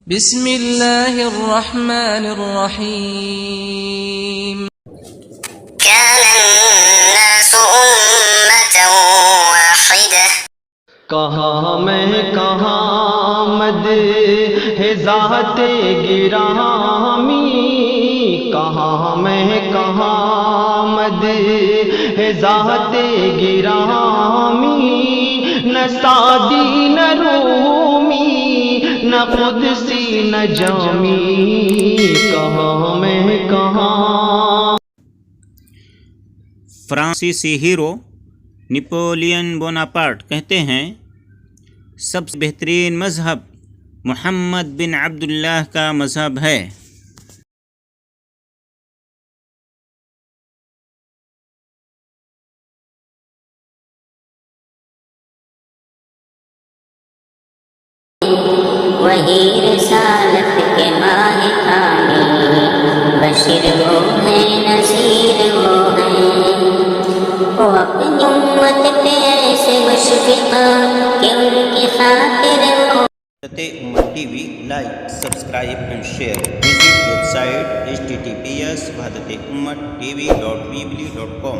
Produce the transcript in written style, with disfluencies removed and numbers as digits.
بسم اللہ الرحمن الرحیم كان الناس أمة واحدة کہاں میں کہاں مد ہے ذات گرامی، کہاں میں کہاں مد ہے ذات گرامی، نہ سعدی نہ رومی نہ قدسی نہ جامی، کہاں میں کہاں۔ فرانسیسی ہیرو نپولین بوناپارٹ کہتے ہیں سب سے بہترین مذہب محمد بن عبداللہ کا مذہب ہے۔ وہی رسالت کے ماہ کامی، بشیر وہ ہیں نذیر وہ ہیں، وہ اپنی امت پہ ایسے مشفقہ کہ ان کی خاطر وہ Wahdat Ummat TV like subscribe and share. Visit website https wahdatummattv.weebly.com